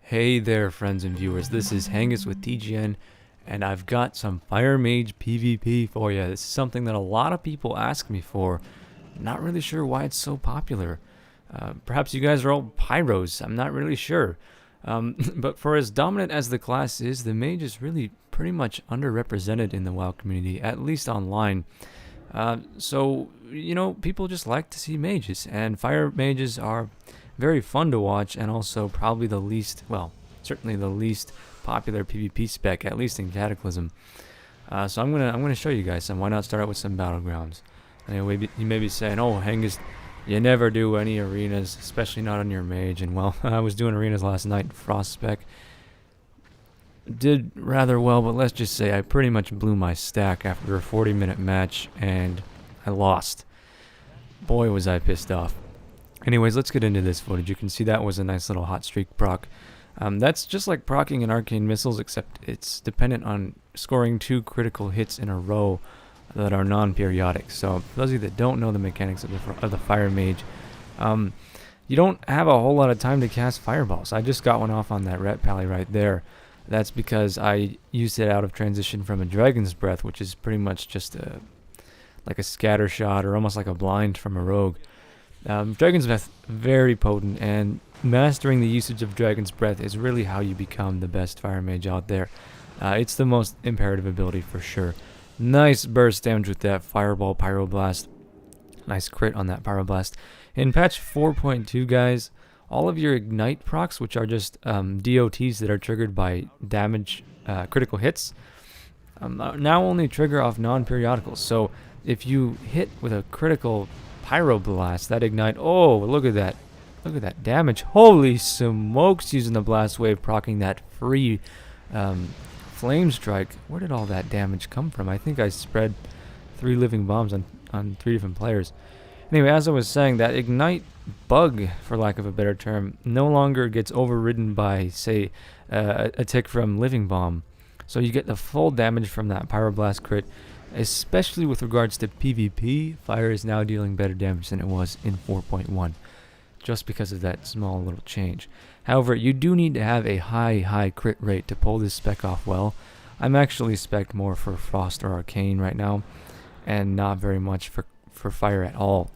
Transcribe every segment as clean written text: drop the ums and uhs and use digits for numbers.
Hey there, friends and viewers. This is Hengest with TGN, and I've got some Fire Mage PvP for you. This is something that a lot of people ask me for. Not really sure why it's so popular. Perhaps you guys are all pyros. I'm not really sure. But for as dominant as the class is, the mage is really pretty much underrepresented in the WoW community, at least online. People just like to see mages, and fire mages are very fun to watch, and also probably the least, well, certainly the least popular PvP spec, at least in Cataclysm. So I'm gonna show you guys some. Why not start out with some battlegrounds? Anyway, you may be saying, "Oh, Hengist, you never do any arenas, especially not on your mage." And well, I was doing arenas last night in Frost spec. Did rather well, but let's just say I pretty much blew my stack after a 40-minute match, and I lost. Boy, was I pissed off. Anyways, let's get into this footage. You can see that was a nice little hot streak proc. That's just like procking in arcane missiles, except it's dependent on scoring 2 critical hits in a row that are non-periodic. So for those of you that don't know the mechanics of the fire mage, you don't have a whole lot of time to cast fireballs. I just got one off on that ret pally right there. That's because I used it out of transition from a dragon's breath, which is pretty much just like a scatter shot or almost like a blind from a rogue. Dragon's Breath, very potent, and mastering the usage of Dragon's Breath is really how you become the best fire mage out there. It's the most imperative ability for sure. Nice burst damage with that Fireball Pyroblast. Nice crit on that Pyroblast. In patch 4.2, guys, all of your Ignite procs, which are just DOTs that are triggered by damage critical hits, now only trigger off non-periodicals. So if you hit with a critical Pyroblast, that Ignite, oh, look at that. Look at that damage. Holy smokes, using the Blast Wave, proccing that free Flame Strike. Where did all that damage come from? I think I spread 3 living bombs on 3 different players. Anyway, as I was saying, that Ignite bug, for lack of a better term, no longer gets overridden by, say, a tick from Living Bomb. So you get the full damage from that Pyroblast crit. Especially with regards to PvP, fire is now dealing better damage than it was in 4.1, just because of that small little change. However, you do need to have a high crit rate to pull this spec off well. I'm actually spec'd more for Frost or Arcane right now, and not very much for fire at all.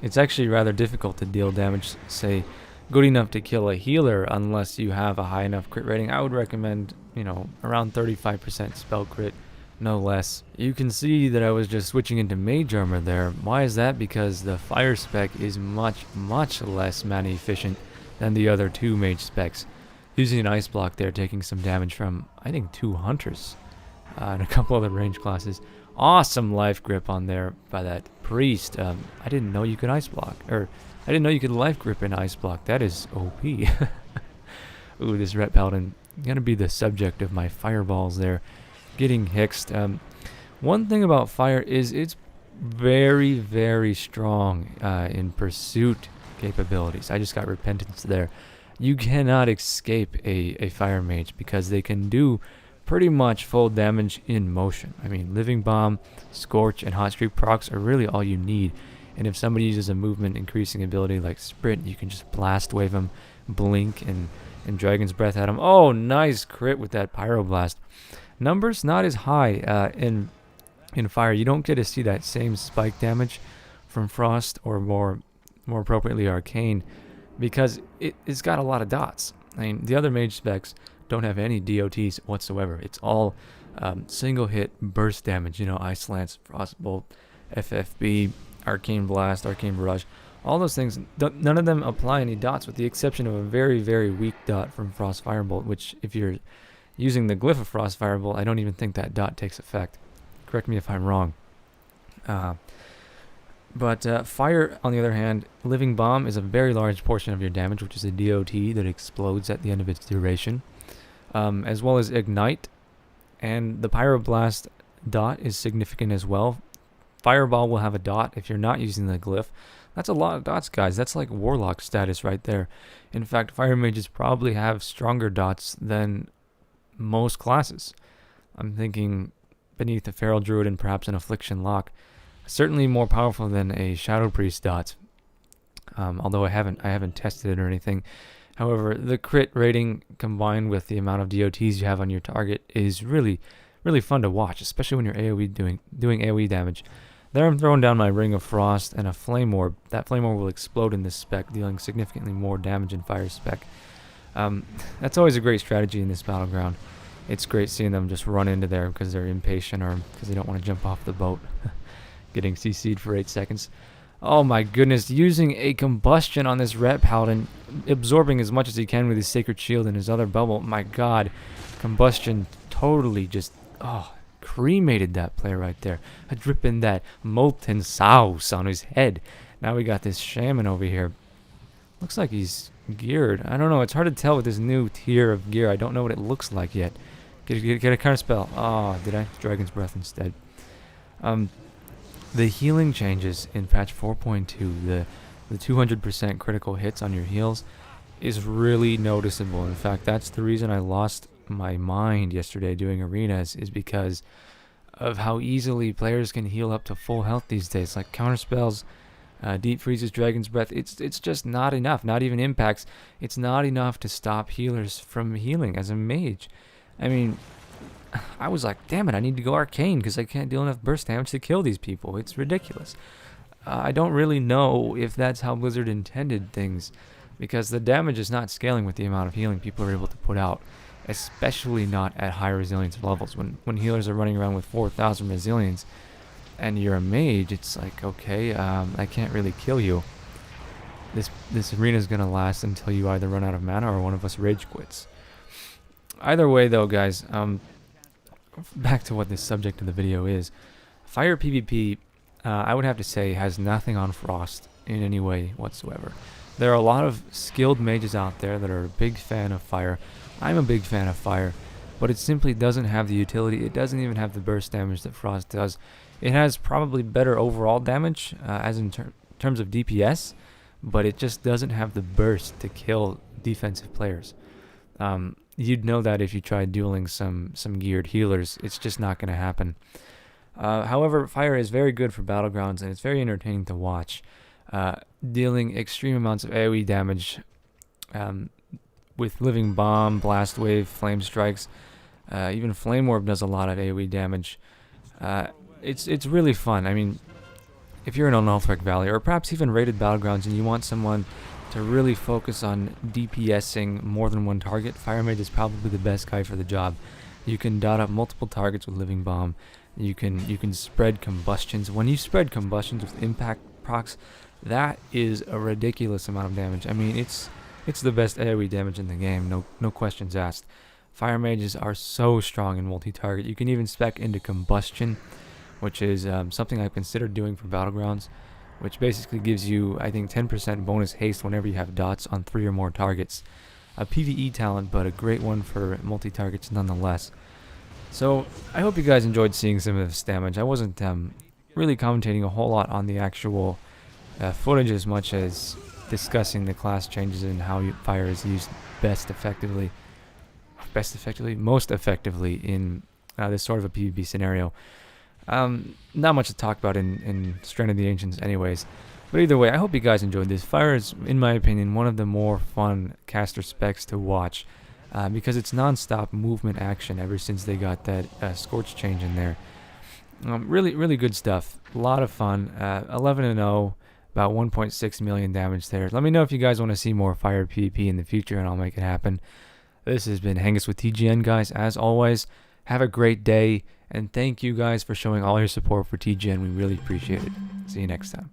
It's actually rather difficult to deal damage, say, good enough to kill a healer unless you have a high enough crit rating. I would recommend, around 35% spell crit, no less. You can see that I was just switching into mage armor there. Why is that? Because the fire spec is much less mana efficient than the other 2 mage specs. Using an ice block there, taking some damage from, I think, 2 hunters and a couple other range classes. Awesome life grip on there by that priest. I didn't know you could ice block, or I didn't know you could life grip in ice block. That is OP. Ooh, this ret paladin gonna be the subject of my fireballs there. Getting hexed. One thing about fire is it's very strong in pursuit capabilities. I just got repentance there. You cannot escape a fire mage because they can do pretty much full damage in motion. I mean, Living Bomb, Scorch, and Hot Streak procs are really all you need. And if somebody uses a movement increasing ability like Sprint, you can just blast wave them, blink, and Dragon's Breath at them. Oh, nice crit with that Pyroblast. Numbers not as high in fire. You don't get to see that same spike damage from Frost, or more appropriately Arcane, because it's got a lot of dots. I mean, the other mage specs don't have any DOTs whatsoever. It's all single hit burst damage. Ice Lance, Frostbolt, FFB, Arcane Blast, Arcane Barrage, all those things. None of them apply any dots, with the exception of a very weak dot from Frost Firebolt, which if you're using the glyph of Frost Firebolt, I don't even think that dot takes effect. Correct me if I'm wrong. But fire, on the other hand, Living Bomb is a very large portion of your damage, which is a DOT that explodes at the end of its duration, as well as Ignite, and the Pyroblast dot is significant as well. Fireball will have a dot if you're not using the glyph. That's a lot of dots, guys. That's like Warlock status right there. In fact, fire mages probably have stronger dots than most classes. I'm thinking beneath the Feral Druid and perhaps an Affliction Lock. Certainly more powerful than a Shadow Priest dot. although I haven't tested it or anything. However, the crit rating combined with the amount of DOTs you have on your target is really fun to watch, especially when you're AoE doing AoE damage. There I'm throwing down my Ring of Frost and a Flame Orb. That Flame Orb will explode in this spec, dealing significantly more damage in fire spec. That's always a great strategy in this battleground. It's great seeing them just run into there because they're impatient or because they don't want to jump off the boat. Getting CC'd for 8 seconds. Oh my goodness, using a combustion on this Ret Paladin, absorbing as much as he can with his Sacred Shield and his other bubble. My god, combustion totally just, cremated that player right there. Dripping that molten sauce on his head. Now we got this shaman over here. Looks like he's geared. I don't know, it's hard to tell with this new tier of gear. I don't know what it looks like yet. Get a counter spell. Oh, did I? Dragon's Breath instead. The healing changes in patch 4.2, the 200% critical hits on your heals is really noticeable. In fact, that's the reason I lost my mind yesterday doing arenas, is because of how easily players can heal up to full health these days. Like counter spells, deep freezes, Dragon's Breath, it's just not enough. Not even impacts. It's not enough to stop healers from healing as a mage. I mean, I was like, damn it, I need to go arcane because I can't deal enough burst damage to kill these people. It's ridiculous. I don't really know if that's how Blizzard intended things, because the damage is not scaling with the amount of healing people are able to put out, especially not at high resilience levels. When healers are running around with 4,000 resilience and you're a mage, it's like, okay, I can't really kill you. This arena is going to last until you either run out of mana or one of us rage quits. Either way, though, guys, back to what the subject of the video is. Fire PvP, I would have to say, has nothing on Frost in any way whatsoever. There are a lot of skilled mages out there that are a big fan of Fire. I'm a big fan of Fire, but it simply doesn't have the utility. It doesn't even have the burst damage that Frost does. It has probably better overall damage, as in terms of DPS, but it just doesn't have the burst to kill defensive players. You'd know that if you tried dueling some geared healers. It's just not going to happen. However, Fire is very good for battlegrounds, and it's very entertaining to watch. Dealing extreme amounts of AoE damage with Living Bomb, Blast Wave, Flame Strikes. Even Flame Orb does a lot of AoE damage. It's really fun. I mean, if you're in Unalthric Valley, or perhaps even rated battlegrounds, and you want someone to really focus on DPSing more than one target, Fire Mage is probably the best guy for the job. You can dot up multiple targets with Living Bomb. You can spread combustions. When you spread combustions with impact procs, that is a ridiculous amount of damage. I mean, it's the best AoE damage in the game, no questions asked. Fire Mages are so strong in multi-target. You can even spec into combustion, which is something I've considered doing for battlegrounds, which basically gives you, I think, 10% bonus haste whenever you have dots on 3 or more targets. A PvE talent, but a great one for multi-targets nonetheless. So, I hope you guys enjoyed seeing some of this damage. I wasn't really commentating a whole lot on the actual footage as much as discussing the class changes and how Fire is used most effectively in this sort of a PvP scenario. Not much to talk about in Strand of the Ancients anyways. But either way, I hope you guys enjoyed this. Fire is, in my opinion, one of the more fun caster specs to watch, because it's non-stop movement action ever since they got that Scorch change in there. Really good stuff. A lot of fun. 11-0, about 1.6 million damage there. Let me know if you guys want to see more Fire PvP in the future, and I'll make it happen. This has been Hengest with TGN, guys. As always, have a great day, and thank you guys for showing all your support for TGN. We really appreciate it. See you next time.